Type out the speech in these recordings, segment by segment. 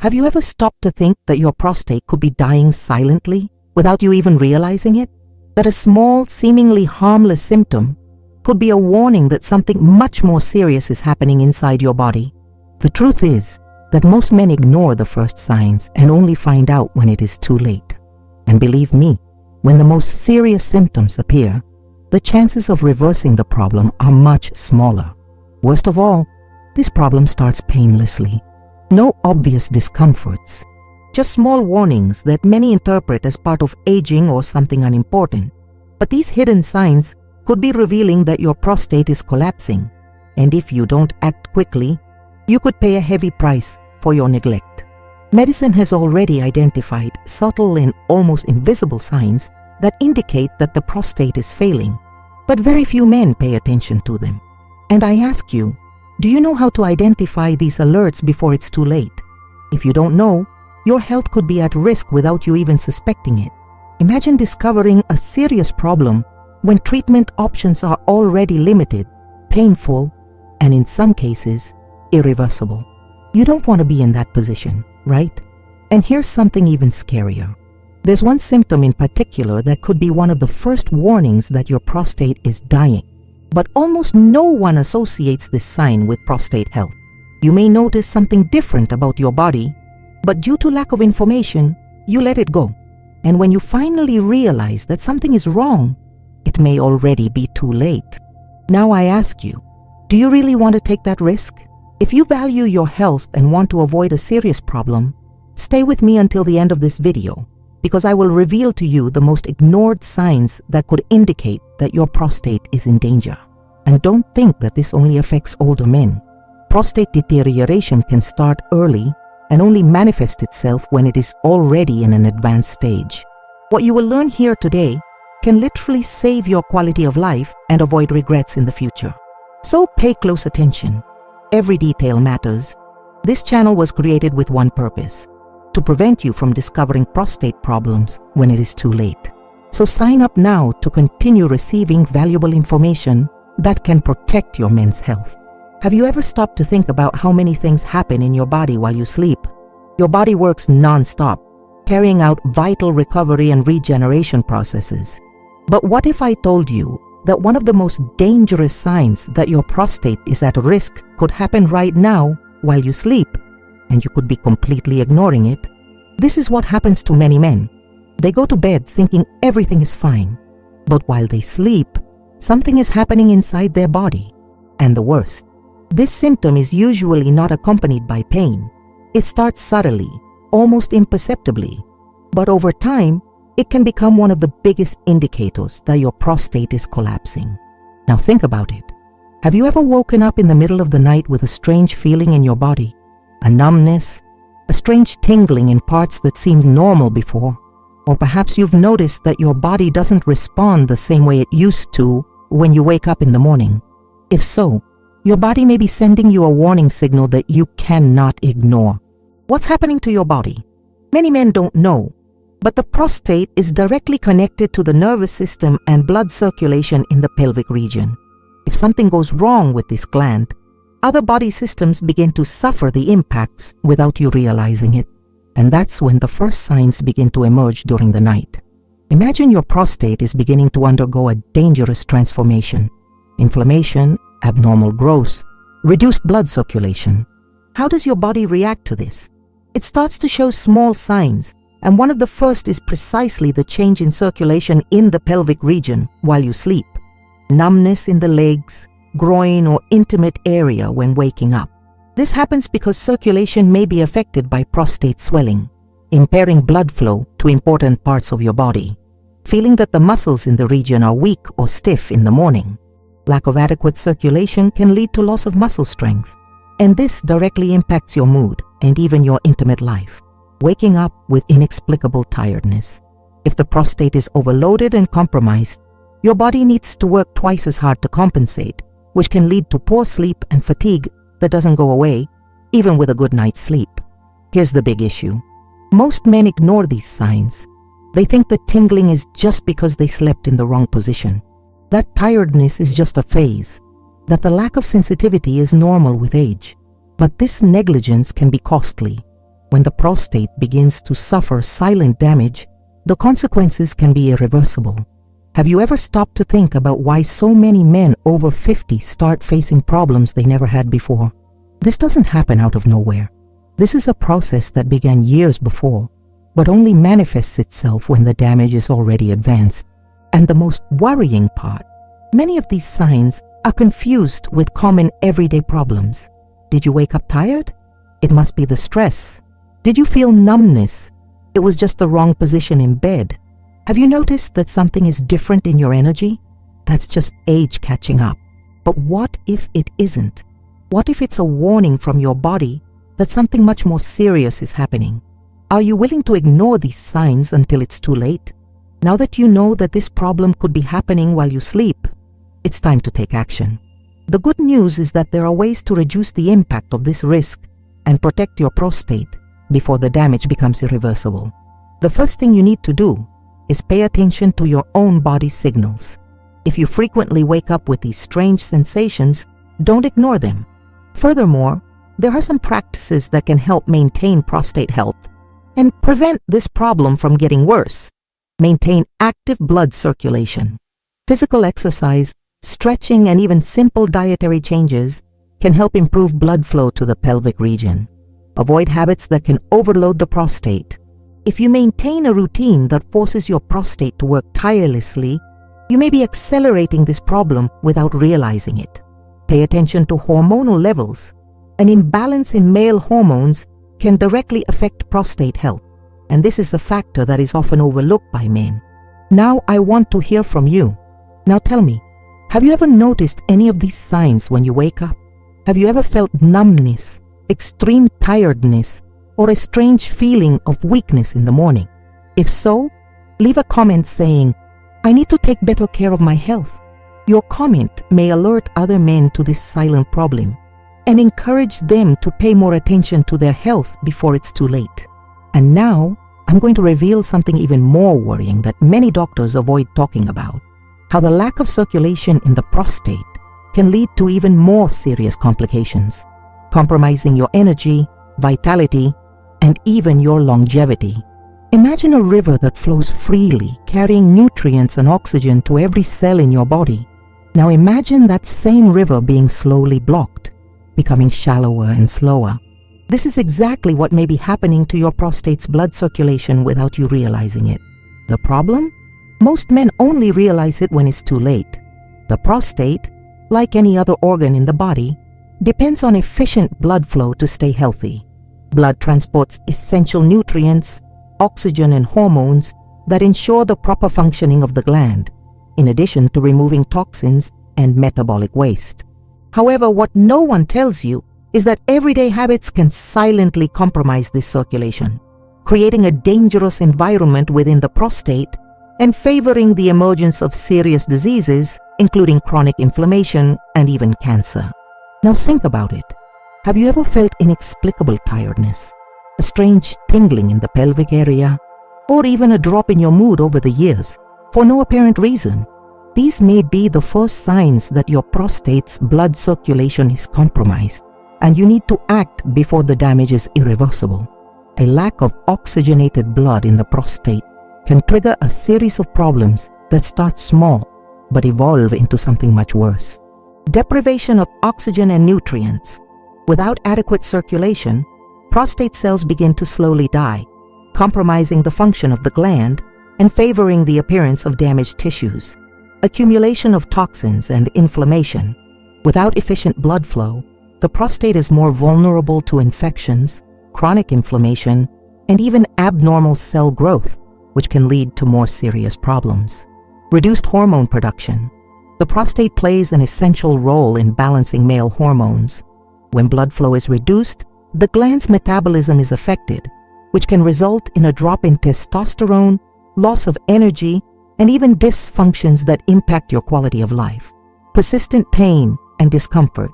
Have you ever stopped to think that your prostate could be dying silently without you even realizing it? That a small, seemingly harmless symptom could be a warning that something much more serious is happening inside your body? The truth is that most men ignore the first signs and only find out when it is too late. And believe me, when the most serious symptoms appear, the chances of reversing the problem are much smaller. Worst of all, this problem starts painlessly. No obvious discomforts, just small warnings that many interpret as part of aging or something unimportant. But these hidden signs could be revealing that your prostate is collapsing, and if you don't act quickly, you could pay a heavy price for your neglect. Medicine has already identified subtle and almost invisible signs that indicate that the prostate is failing, but very few men pay attention to them. And I ask you, do you know how to identify these alerts before it's too late? If you don't know, your health could be at risk without you even suspecting it. Imagine discovering a serious problem when treatment options are already limited, painful, and in some cases, irreversible. You don't want to be in that position, right? And here's something even scarier. There's one symptom in particular that could be one of the first warnings that your prostate is dying. But almost no one associates this sign with prostate health. You may notice something different about your body, but due to lack of information, you let it go. And when you finally realize that something is wrong, it may already be too late. Now I ask you, do you really want to take that risk? If you value your health and want to avoid a serious problem, stay with me until the end of this video, because I will reveal to you the most ignored signs that could indicate that your prostate is in danger. And don't think that this only affects older men. Prostate deterioration can start early and only manifest itself when it is already in an advanced stage. What you will learn here today can literally save your quality of life and avoid regrets in the future. So pay close attention. Every detail matters. This channel was created with one purpose: to prevent you from discovering prostate problems when it is too late. So sign up now to continue receiving valuable information that can protect your men's health. Have you ever stopped to think about how many things happen in your body while you sleep? Your body works non-stop, carrying out vital recovery and regeneration processes. But what if I told you that one of the most dangerous signs that your prostate is at risk could happen right now while you sleep, and you could be completely ignoring it? This is what happens to many men. They go to bed thinking everything is fine, but while they sleep, something is happening inside their body. And the worst, this symptom is usually not accompanied by pain. It starts subtly, almost imperceptibly, but over time, it can become one of the biggest indicators that your prostate is collapsing. Now think about it. Have you ever woken up in the middle of the night with a strange feeling in your body? A numbness, a strange tingling in parts that seemed normal before? Or perhaps you've noticed that your body doesn't respond the same way it used to when you wake up in the morning. If so, your body may be sending you a warning signal that you cannot ignore. What's happening to your body? Many men don't know, but the prostate is directly connected to the nervous system and blood circulation in the pelvic region. If something goes wrong with this gland, other body systems begin to suffer the impacts without you realizing it. And that's when the first signs begin to emerge during the night. Imagine your prostate is beginning to undergo a dangerous transformation. Inflammation, abnormal growth, reduced blood circulation. How does your body react to this? It starts to show small signs, and one of the first is precisely the change in circulation in the pelvic region while you sleep. Numbness in the legs, groin, or intimate area when waking up. This happens because circulation may be affected by prostate swelling, impairing blood flow to important parts of your body. Feeling that the muscles in the region are weak or stiff in the morning. Lack of adequate circulation can lead to loss of muscle strength, and this directly impacts your mood and even your intimate life. Waking up with inexplicable tiredness. If the prostate is overloaded and compromised, your body needs to work twice as hard to compensate, which can lead to poor sleep and fatigue that doesn't go away, even with a good night's sleep. Here's the big issue. Most men ignore these signs. They think the tingling is just because they slept in the wrong position. That tiredness is just a phase, that the lack of sensitivity is normal with age. But this negligence can be costly. When the prostate begins to suffer silent damage, the consequences can be irreversible. Have you ever stopped to think about why so many men over 50 start facing problems they never had before? This doesn't happen out of nowhere. This is a process that began years before, but only manifests itself when the damage is already advanced. And the most worrying part, many of these signs are confused with common everyday problems. Did you wake up tired? It must be the stress. Did you feel numbness? It was just the wrong position in bed. Have you noticed that something is different in your energy? That's just age catching up. But what if it isn't? What if it's a warning from your body that something much more serious is happening? Are you willing to ignore these signs until it's too late? Now that you know that this problem could be happening while you sleep, it's time to take action. The good news is that there are ways to reduce the impact of this risk and protect your prostate before the damage becomes irreversible. The first thing you need to do is pay attention to your own body's signals. If you frequently wake up with these strange sensations, don't ignore them. Furthermore, there are some practices that can help maintain prostate health and prevent this problem from getting worse. Maintain active blood circulation. Physical exercise, stretching, and even simple dietary changes can help improve blood flow to the pelvic region. Avoid habits that can overload the prostate. If you maintain a routine that forces your prostate to work tirelessly, you may be accelerating this problem without realizing it. Pay attention to hormonal levels. An imbalance in male hormones can directly affect prostate health, and this is a factor that is often overlooked by men. Now I want to hear from you. Now tell me, have you ever noticed any of these signs when you wake up? Have you ever felt numbness, extreme tiredness, or a strange feeling of weakness in the morning? If so, leave a comment saying, "I need to take better care of my health." Your comment may alert other men to this silent problem and encourage them to pay more attention to their health before it's too late. And now, I'm going to reveal something even more worrying that many doctors avoid talking about: how the lack of circulation in the prostate can lead to even more serious complications, compromising your energy, vitality, and even your longevity. Imagine a river that flows freely, carrying nutrients and oxygen to every cell in your body. Now imagine that same river being slowly blocked, becoming shallower and slower. This is exactly what may be happening to your prostate's blood circulation without you realizing it. The problem? Most men only realize it when it's too late. The prostate, like any other organ in the body, depends on efficient blood flow to stay healthy. Blood transports essential nutrients, oxygen, and hormones that ensure the proper functioning of the gland, in addition to removing toxins and metabolic waste. However, what no one tells you is that everyday habits can silently compromise this circulation, creating a dangerous environment within the prostate and favoring the emergence of serious diseases, including chronic inflammation and even cancer. Now think about it. Have you ever felt inexplicable tiredness, a strange tingling in the pelvic area, or even a drop in your mood over the years for no apparent reason? These may be the first signs that your prostate's blood circulation is compromised, and you need to act before the damage is irreversible. A lack of oxygenated blood in the prostate can trigger a series of problems that start small but evolve into something much worse. Deprivation of oxygen and nutrients. Without adequate circulation, prostate cells begin to slowly die, compromising the function of the gland and favoring the appearance of damaged tissues. Accumulation of toxins and inflammation. Without efficient blood flow, the prostate is more vulnerable to infections, chronic inflammation, and even abnormal cell growth, which can lead to more serious problems. Reduced hormone production. The prostate plays an essential role in balancing male hormones. When blood flow is reduced, the gland's metabolism is affected, which can result in a drop in testosterone, loss of energy, and even dysfunctions that impact your quality of life. Persistent pain and discomfort.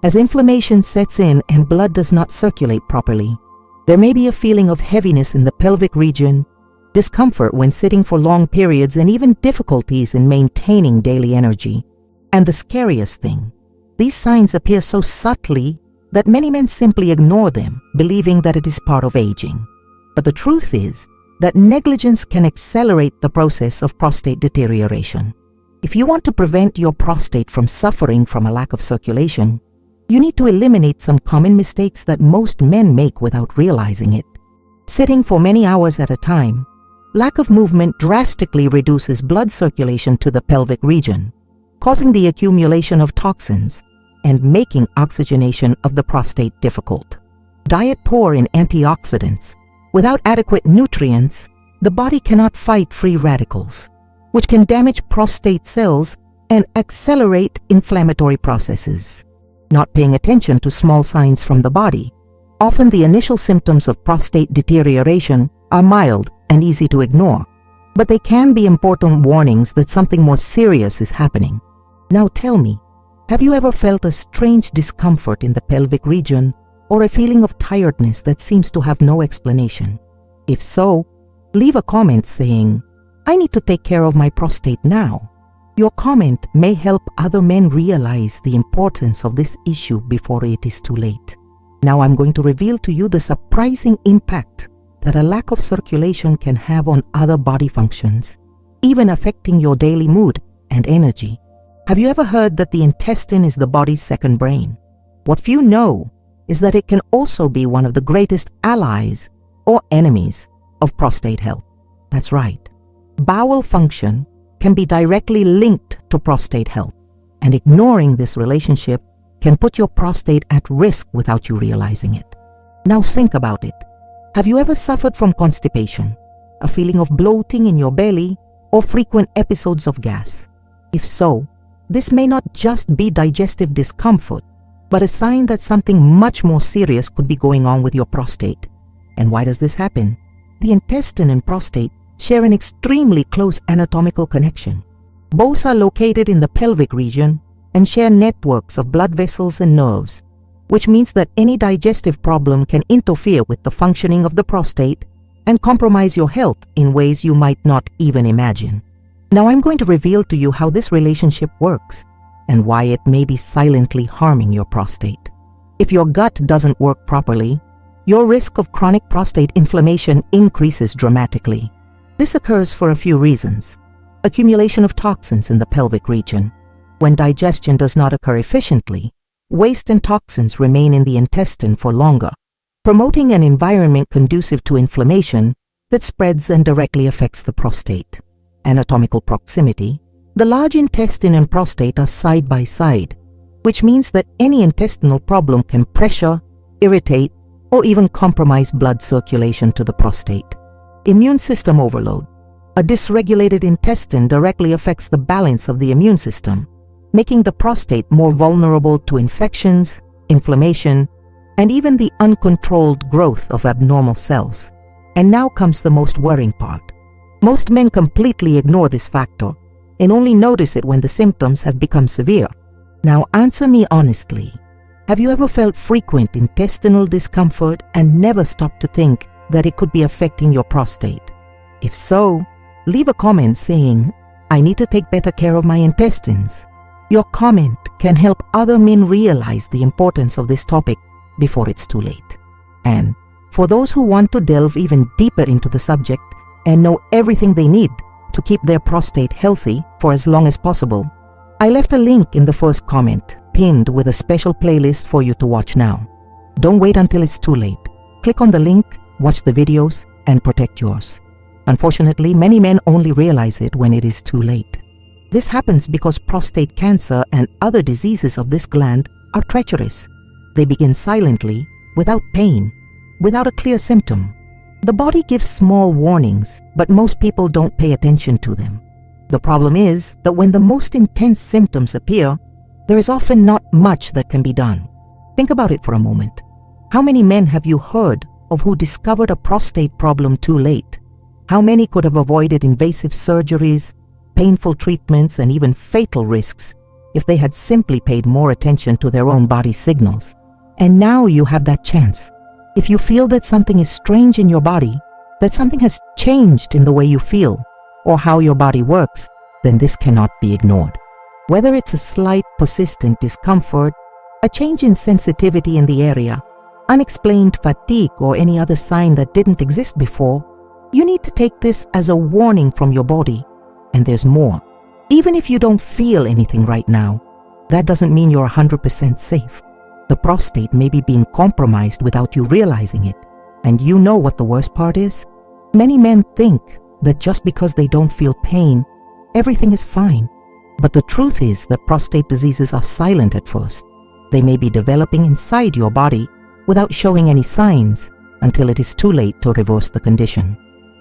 As inflammation sets in and blood does not circulate properly, there may be a feeling of heaviness in the pelvic region, discomfort when sitting for long periods, and even difficulties in maintaining daily energy. And the scariest thing, these signs appear so subtly that many men simply ignore them, believing that it is part of aging. But the truth is that negligence can accelerate the process of prostate deterioration. If you want to prevent your prostate from suffering from a lack of circulation, you need to eliminate some common mistakes that most men make without realizing it. Sitting for many hours at a time, lack of movement drastically reduces blood circulation to the pelvic region, causing the accumulation of toxins and making oxygenation of the prostate difficult. Diet poor in antioxidants. Without adequate nutrients, the body cannot fight free radicals, which can damage prostate cells and accelerate inflammatory processes. Not paying attention to small signs from the body. Often the initial symptoms of prostate deterioration are mild and easy to ignore, but they can be important warnings that something more serious is happening. Now tell me, have you ever felt a strange discomfort in the pelvic region or a feeling of tiredness that seems to have no explanation? If so, leave a comment saying, "I need to take care of my prostate now." Your comment may help other men realize the importance of this issue before it is too late. Now I'm going to reveal to you the surprising impact that a lack of circulation can have on other body functions, even affecting your daily mood and energy. Have you ever heard that the intestine is the body's second brain? What few know is that it can also be one of the greatest allies or enemies of prostate health. That's right. Bowel function can be directly linked to prostate health, and ignoring this relationship can put your prostate at risk without you realizing it. Now think about it. Have you ever suffered from constipation, a feeling of bloating in your belly, or frequent episodes of gas? If so, this may not just be digestive discomfort, but a sign that something much more serious could be going on with your prostate. And why does this happen? The intestine and prostate share an extremely close anatomical connection. Both are located in the pelvic region and share networks of blood vessels and nerves, which means that any digestive problem can interfere with the functioning of the prostate and compromise your health in ways you might not even imagine. Now I'm going to reveal to you how this relationship works and why it may be silently harming your prostate. If your gut doesn't work properly, your risk of chronic prostate inflammation increases dramatically. This occurs for a few reasons. Accumulation of toxins in the pelvic region. When digestion does not occur efficiently, waste and toxins remain in the intestine for longer, promoting an environment conducive to inflammation that spreads and directly affects the prostate. Anatomical proximity. The large intestine and prostate are side by side, which means that any intestinal problem can pressure, irritate, or even compromise blood circulation to the prostate. Immune system overload. A dysregulated intestine directly affects the balance of the immune system, making the prostate more vulnerable to infections, inflammation, and even the uncontrolled growth of abnormal cells. And now comes the most worrying part. Most men completely ignore this factor and only notice it when the symptoms have become severe. Now answer me honestly. Have you ever felt frequent intestinal discomfort and never stopped to think that it could be affecting your prostate? If so, leave a comment saying, "I need to take better care of my intestines." Your comment can help other men realize the importance of this topic before it's too late. And for those who want to delve even deeper into the subject and know everything they need to keep their prostate healthy for as long as possible, I left a link in the first comment, pinned with a special playlist for you to watch now. Don't wait until it's too late. Click on the link, watch the videos, and protect yours. Unfortunately, many men only realize it when it is too late. This happens because prostate cancer and other diseases of this gland are treacherous. They begin silently, without pain, without a clear symptom. The body gives small warnings, but most people don't pay attention to them. The problem is that when the most intense symptoms appear, there is often not much that can be done. Think about it for a moment. How many men have you heard of who discovered a prostate problem too late? How many could have avoided invasive surgeries, painful treatments, and even fatal risks if they had simply paid more attention to their own body signals? And now you have that chance. If you feel that something is strange in your body, that something has changed in the way you feel or how your body works, then this cannot be ignored. Whether it's a slight persistent discomfort, a change in sensitivity in the area, unexplained fatigue, or any other sign that didn't exist before, you need to take this as a warning from your body. And there's more. Even if you don't feel anything right now, that doesn't mean you're 100% safe. The prostate may be being compromised without you realizing it. And you know what the worst part is? Many men think that just because they don't feel pain, everything is fine. But the truth is that prostate diseases are silent at first. They may be developing inside your body without showing any signs until it is too late to reverse the condition.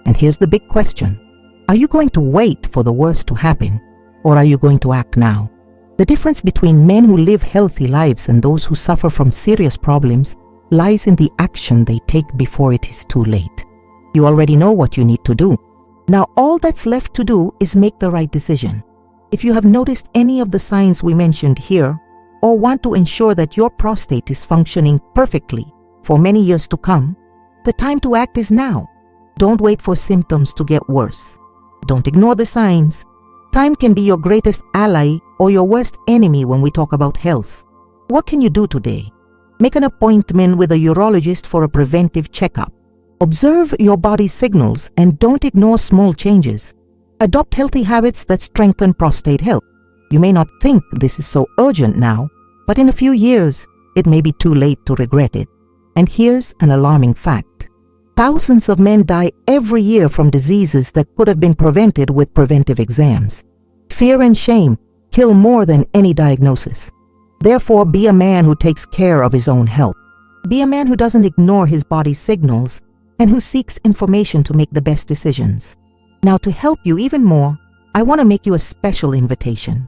And here's the big question. Are you going to wait for the worst to happen, or are you going to act now? The difference between men who live healthy lives and those who suffer from serious problems lies in the action they take before it is too late. You already know what you need to do. Now all that's left to do is make the right decision. If you have noticed any of the signs we mentioned here, or want to ensure that your prostate is functioning perfectly for many years to come, the time to act is now. Don't wait for symptoms to get worse. Don't ignore the signs. Time can be your greatest ally or your worst enemy when we talk about health. What can you do today? Make an appointment with a urologist for a preventive checkup. Observe your body's signals and don't ignore small changes. Adopt healthy habits that strengthen prostate health. You may not think this is so urgent now, but in a few years, it may be too late to regret it. And here's an alarming fact. Thousands of men die every year from diseases that could have been prevented with preventive exams. Fear and shame kill more than any diagnosis. Therefore, be a man who takes care of his own health. Be a man who doesn't ignore his body's signals and who seeks information to make the best decisions. Now, to help you even more, I want to make you a special invitation.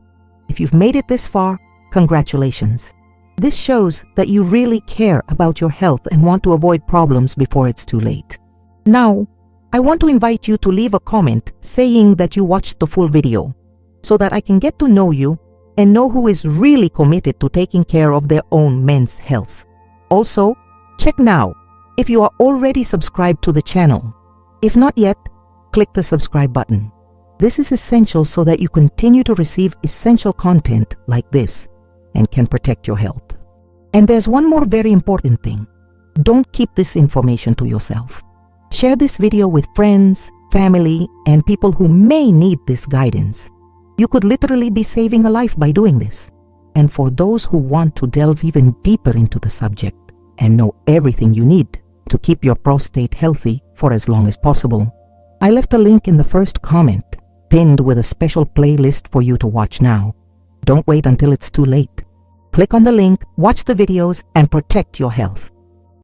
If you've made it this far, congratulations. This shows that you really care about your health and want to avoid problems before it's too late. Now, I want to invite you to leave a comment saying that you watched the full video so that I can get to know you and know who is really committed to taking care of their own men's health. Also, check now if you are already subscribed to the channel. If not yet, click the subscribe button. This is essential so that you continue to receive essential content like this and can protect your health. And there's one more very important thing. Don't keep this information to yourself. Share this video with friends, family, and people who may need this guidance. You could literally be saving a life by doing this. And for those who want to delve even deeper into the subject and know everything you need to keep your prostate healthy for as long as possible, I left a link in the first comment, pinned with a special playlist for you to watch now. Don't wait until it's too late. Click on the link, watch the videos, and protect your health.